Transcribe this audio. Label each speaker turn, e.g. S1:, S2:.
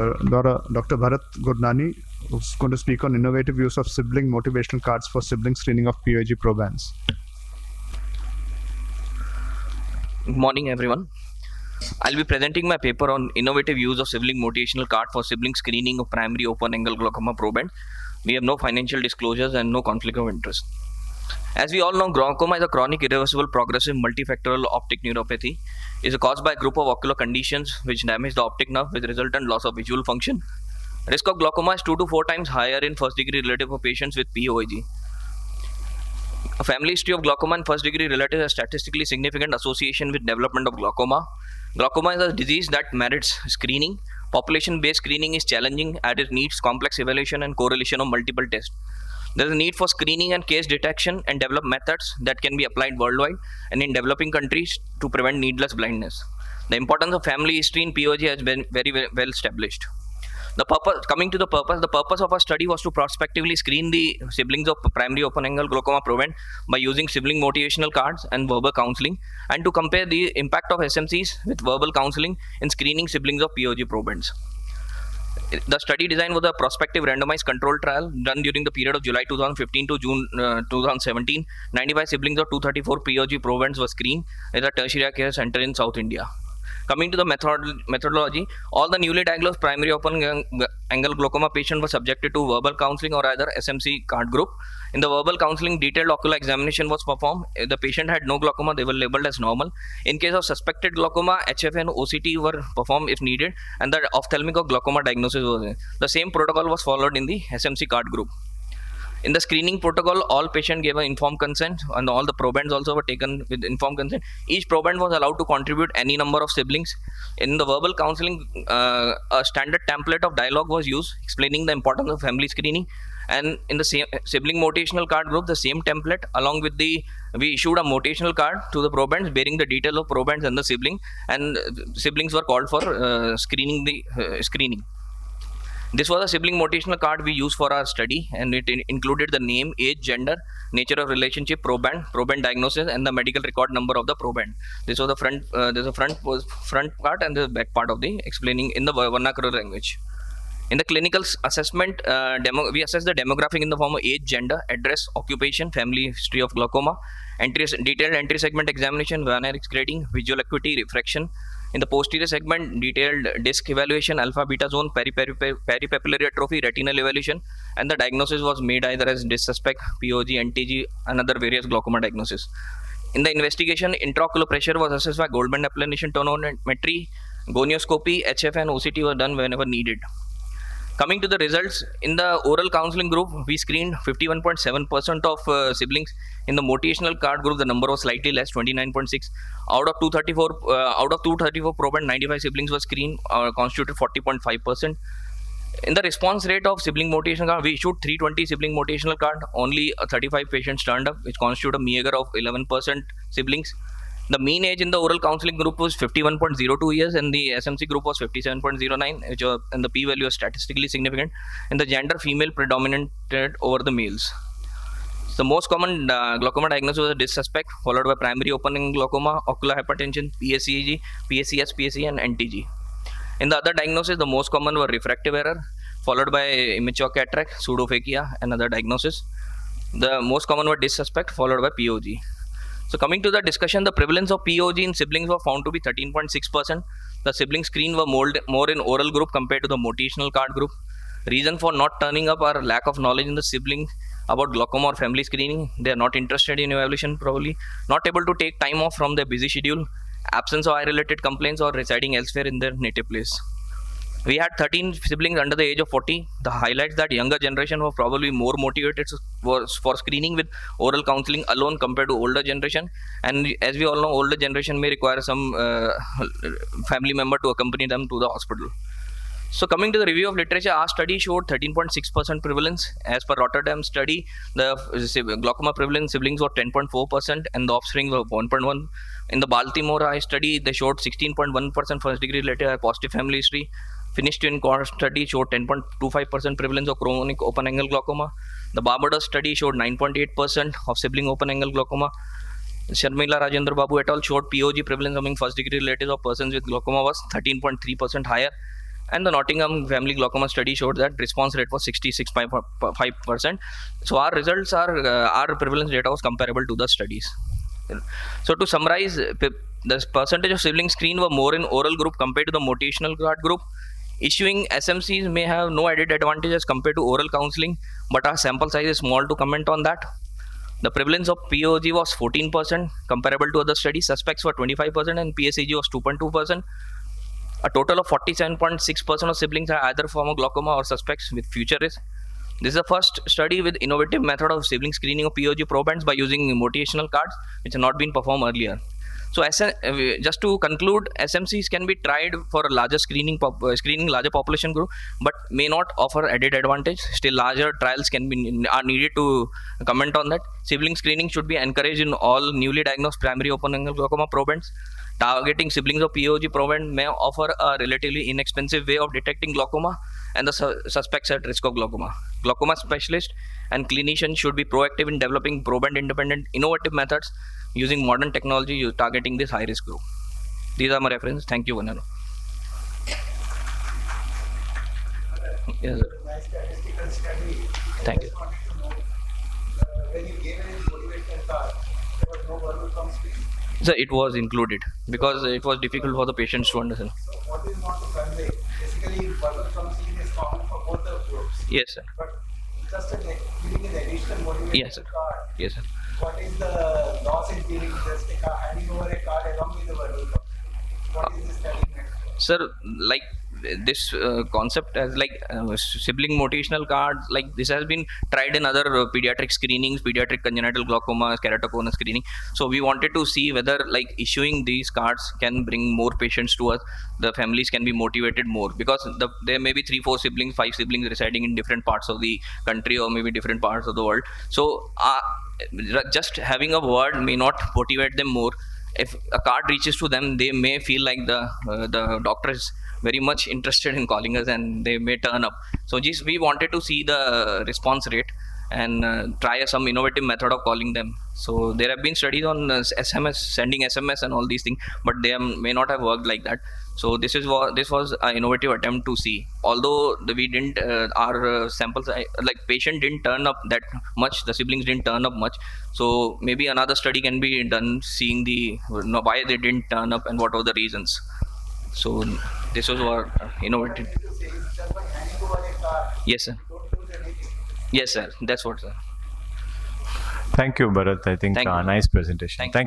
S1: Dr. Bharat Gurnani, who's going to speak on innovative use of sibling motivational cards for sibling screening of POG probands.
S2: Good morning, everyone. I'll be presenting my paper on innovative use of sibling motivational card for sibling screening of primary open-angle glaucoma proband. We have no financial disclosures and no conflict of interest. As we all know, glaucoma is a chronic, irreversible, progressive, multifactorial optic neuropathy. It is caused by a group of ocular conditions which damage the optic nerve with resultant loss of visual function. Risk of glaucoma is 2 to 4 times higher in first degree relative for patients with POAG. A family history of glaucoma and first degree relative has statistically significant association with development of glaucoma. Glaucoma is a disease that merits screening. Population-based screening is challenging as it needs complex evaluation and correlation of multiple tests. There is a need for screening and case detection and develop methods that can be applied worldwide and in developing countries to prevent needless blindness. The importance of family history in POG has been very well established. The purpose of our study was to prospectively screen the siblings of primary open-angle glaucoma proband by using sibling motivational cards and verbal counseling, and to compare the impact of SMCs with verbal counseling in screening siblings of POG probands. The study design was a prospective randomized controlled trial done during the period of July 2015 to June 2017. 95 siblings of 234 POG probands were screened at a tertiary care center in South India. Coming to the methodology, all the newly diagnosed primary open-angle glaucoma patients were subjected to verbal counseling or either SMC card group. In the verbal counseling, detailed ocular examination was performed. If the patient had no glaucoma, they were labeled as normal. In case of suspected glaucoma, HF and OCT were performed if needed, and the ophthalmic of glaucoma diagnosis was there. The same protocol was followed in the SMC card group. In the screening protocol, all patients gave an informed consent, and all the probands also were taken with informed consent. Each proband was allowed to contribute any number of siblings. In the verbal counseling, a standard template of dialogue was used explaining the importance of family screening. And in the same sibling motivational card group, the same template along with we issued a motivational card to the probands bearing the details of probands and the sibling, and siblings were called for screening. This was a sibling motivational card we used for our study, and it included the name, age, gender, nature of relationship, proband diagnosis, and the medical record number of the proband. This was the front. There's a front part and the back part of the explaining in the vernacular language. In the clinical assessment, we assess the demographic in the form of age, gender, address, occupation, family history of glaucoma, detailed entry segment examination, Van Eyck's grading, visual acuity, refraction. In the posterior segment, detailed disc evaluation, alpha-beta zone, peripapillary atrophy, retinal evaluation, and the diagnosis was made either as disc suspect, POG, NTG, and other various glaucoma diagnosis. In the investigation, intraocular pressure was assessed by Goldman applanation tonometry, gonioscopy, HF and OCT were done whenever needed. Coming to the results, in the oral counseling group, we screened 51.7% of siblings. In the motivational card group, the number was slightly less, 29.6. Out of 234 proband, 95 siblings were screened, constituted 40.5%. In the response rate of sibling motivational card, we issued 320 sibling motivational card. Only 35 patients turned up, which constituted a meager of 11% siblings. The mean age in the oral counseling group was 51.02 years, and the SMC group was 57.09, and the p-value was statistically significant. And the gender female predominated over the males. The most common glaucoma diagnosis was a disc suspect, followed by primary open-angle glaucoma, ocular hypertension, PSCEG, PSCS, PSC, and NTG. In the other diagnosis, the most common were refractive error, followed by immature cataract, pseudophakia, and other diagnosis. The most common were disc suspect, followed by POG. So coming to the discussion, the prevalence of POG in siblings were found to be 13.6%. The sibling screen were more in oral group compared to the motivational card group. Reason for not turning up are lack of knowledge in the sibling about glaucoma or family screening. They are not interested in evaluation, probably not able to take time off from their busy schedule, absence of eye-related complaints, or residing elsewhere in their native place. We had 13 siblings under the age of 40. The highlights that younger generation were probably more motivated for screening with oral counseling alone compared to older generation. And as we all know, older generation may require some family member to accompany them to the hospital. So coming to the review of literature, our study showed 13.6% prevalence. As per Rotterdam study, the glaucoma prevalence siblings were 10.4% and the offspring were 1.1. In the Baltimore eye study, they showed 16.1% first degree relative positive family history. Finished in core study showed 10.25% prevalence of chronic open-angle glaucoma. The Barbados study showed 9.8% of sibling open-angle glaucoma. Sharmila Rajendra Babu et al. Showed POG prevalence among first degree relatives of persons with glaucoma was 13.3% higher. And the Nottingham family glaucoma study showed that response rate was 66.5%. So our results are, our prevalence data was comparable to the studies. So to summarize, the percentage of siblings screened were more in oral group compared to the motivational card group. Issuing SMCs may have no added advantage as compared to oral counseling, but our sample size is small to comment on that. The prevalence of POG was 14%, comparable to other studies. Suspects were 25%, and PSAG was 2.2%. A total of 47.6% of siblings have either form of glaucoma or suspects with future risk. This is the first study with innovative method of sibling screening of POG probands by using motivational cards, which have not been performed earlier. So just to conclude, SMCs can be tried for a larger screening larger population group, but may not offer added advantage. Still, larger trials are needed to comment on that. Sibling screening should be encouraged in all newly diagnosed primary open-angle glaucoma probands. Targeting siblings of POG proband may offer a relatively inexpensive way of detecting glaucoma and the suspects at risk of glaucoma. Glaucoma specialists and clinicians should be proactive in developing proband-independent innovative methods using modern technology targeting this high-risk group. These are my references. Thank you, Vanano. Yes, sir.
S3: My statistical study.
S2: Thank you.
S3: When you gave a motivational card, there was no verbal counseling.
S2: So it was included because it was difficult for the patients to understand.
S3: So what do you want to convey? Basically, verbal counseling is common for both the groups.
S2: Yes, sir.
S3: But just giving an additional motivational
S2: Yes, sir.
S3: card.
S2: Yes, sir.
S3: What is the loss in giving just handing over a card along with the verbal counseling? What is the study meant for?
S2: Sir, like this concept as like sibling motivational cards, like this has been tried in other pediatric screenings, pediatric congenital glaucoma, keratoconus screening. So we wanted to see whether like issuing these cards can bring more patients to us. The families can be motivated more because there may be 3, 4 siblings, 5 siblings residing in different parts of the country or maybe different parts of the world. So just having a word may not motivate them more. If a card reaches to them, they may feel like the doctor is very much interested in calling us and they may turn up. So just we wanted to see the response rate and try some innovative method of calling them. So there have been studies on SMS, sending SMS and all these things, but they may not have worked like that. So this was an innovative attempt to see. Although we didn't, our samples, like patient didn't turn up that much, the siblings didn't turn up much. So maybe another study can be done seeing why they didn't turn up and what were the reasons. So this was our innovative.
S3: What I mean to say is just by handing over a card,
S2: Yes, sir.
S3: you don't lose anything.
S2: Yes, sir. That's what, sir.
S4: Thank you, Bharat. I think
S2: Thank you.
S4: nice presentation.
S2: Thank you.